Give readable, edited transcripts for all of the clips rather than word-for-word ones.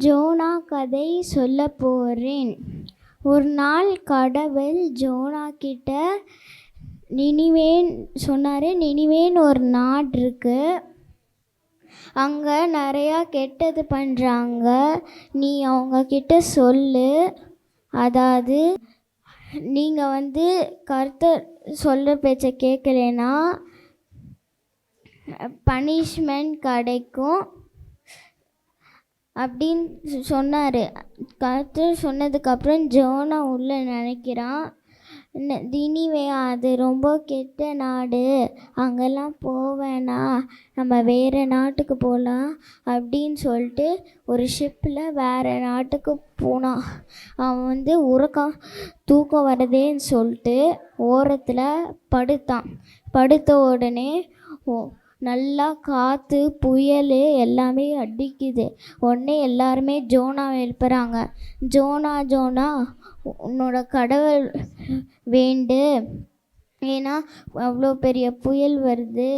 ஜோனா கதை சொல்ல போகிறேன். ஒரு நாள் கடவுள் ஜோனா கிட்ட சொன்னார், நினிவேன்னு ஒரு நாடு இருக்கு, அங்கே நிறையா கெட்டது பண்ணுறாங்க, நீ அவங்கக்கிட்ட சொல்லு. அதாவது நீங்கள் கர்த்தர் சொல்கிற பேச்சை கேட்கலனா பனிஷ்மெண்ட் கிடைக்கும் அப்படின்னு சொன்னார். கர்த்தர் சொன்னதுக்கப்புறம் ஜோனா உள்ள நினைக்கிறான், நினிவே அது ரொம்ப கெட்ட நாடு, அங்கெல்லாம் போவேனா, நம்ம வேறு நாட்டுக்கு போகலாம் அப்படின்னு சொல்லிட்டு ஒரு ஷிப்பில் வேறு நாட்டுக்கு போனான். அவன் தூக்கம் வருதேன்னு சொல்லிட்டு ஓரத்தில் படுத்தான். படுத்த உடனே நல்லா காற்று புயல் எல்லாமே அடிக்குது. உடனே எல்லாருமே ஜோனாவை எழுப்புறாங்க. ஜோனா ஜோனா உன்னோட கடவுள் வேண்டு, ஏன்னா அவ்வளோ பெரிய புயல் வருது,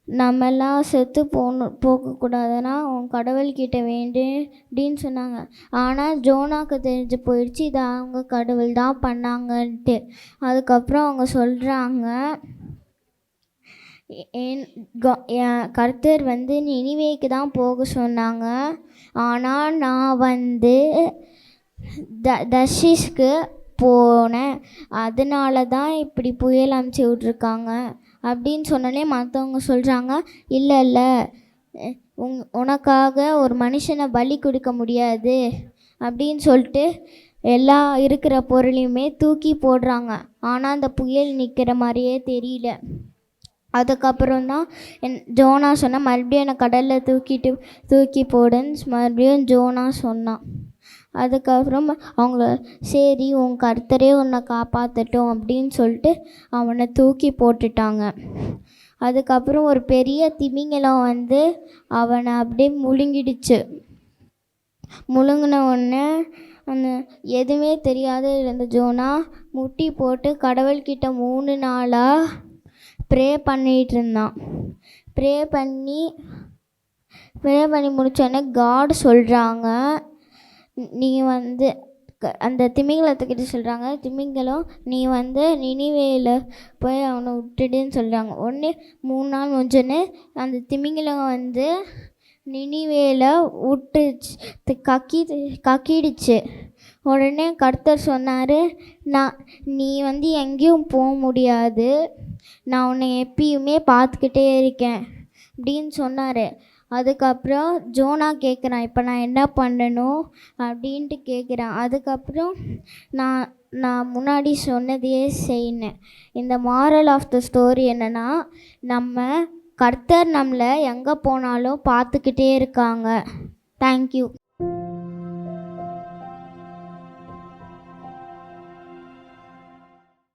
நம்மெல்லாம் செத்து போகக்கூடாதுன்னா உன் கடவுள்கிட்ட வேண்டு அப்படின்னு சொன்னாங்க. ஆனால் ஜோனாவுக்கு தெரிஞ்சு போயிடுச்சு இதை அவங்க கடவுள் தான் பண்ணாங்கன்ட்டு. அதுக்கப்புறம் அவங்க சொல்கிறாங்க, கர்த்தர் நினிவேக்கு தான் போக சொன்னாங்க, ஆனால் நான் தர்ஷீஸ்க்கு போனேன், அதனால தான் இப்படி புயல் அமுச்சு விட்ருக்காங்க அப்படின்னு சொன்னோடனே மற்றவங்க சொல்கிறாங்க, இல்லை உனக்காக ஒரு மனுஷனை பலி கொடுக்க முடியாது அப்படின்னு சொல்லிட்டு எல்லா இருக்கிற பொருளையுமே தூக்கி போடுறாங்க. ஆனால் அந்த புயல் நிற்கிற மாதிரியே தெரியல. அதுக்கப்புறம் தான் ஜோனா சொன்னால், மறுபடியும் என்னை கடலில் தூக்கி போடுன்னு மறுபடியும் ஜோனா சொன்னான். அதுக்கப்புறம் அவங்க சரி உன் கர்த்தரே உன்னை காப்பாற்றட்டும் அப்படின்னு சொல்லிட்டு அவனை தூக்கி போட்டுட்டாங்க. அதுக்கப்புறம் ஒரு பெரிய திமிங்கலம் அவனை அப்படியே முழுங்கிடுச்சு. முழுங்கின உடனே எதுவுமே தெரியாத இருந்த ஜோனா முட்டி போட்டு கடவுள்கிட்ட 3 நாளாக ப்ரே பண்ணிகிட்டு இருந்தான். ப்ரே பண்ணி முடித்தோடனே காட் சொல்கிறாங்க, நீ அந்த திமிங்கலத்துக்கிட்ட சொல்கிறாங்க, திமிங்கலம் நீ நினிவேயில் போய் அவனை விட்டுடுன்னு சொல்கிறாங்க. உடனே 3 நாள் முடிஞ்சோடனே அந்த திமிங்கலம் நினிவேயில் விட்டுச்சு, கக்கிடுச்சு. உடனே கர்த்தர் சொன்னார், நீ எங்கேயும் போக முடியாது, நான் உன்னை எப்பயுமே பார்த்துக்கிட்டே இருக்கேன் அப்படின்னு சொன்னார். அதுக்கப்புறம் ஜோனா கேட்குறான், இப்போ நான் என்ன பண்ணணும் அப்படின்ட்டு கேட்குறான். அதுக்கப்புறம் நான் முன்னாடி சொன்னதையே செய்யணும். இந்த மாரல் ஆஃப் த ஸ்டோரி என்னென்னா, கர்த்தர் நம்மளை எங்கே போனாலும் பார்த்துக்கிட்டே இருக்காங்க. தேங்க்யூ.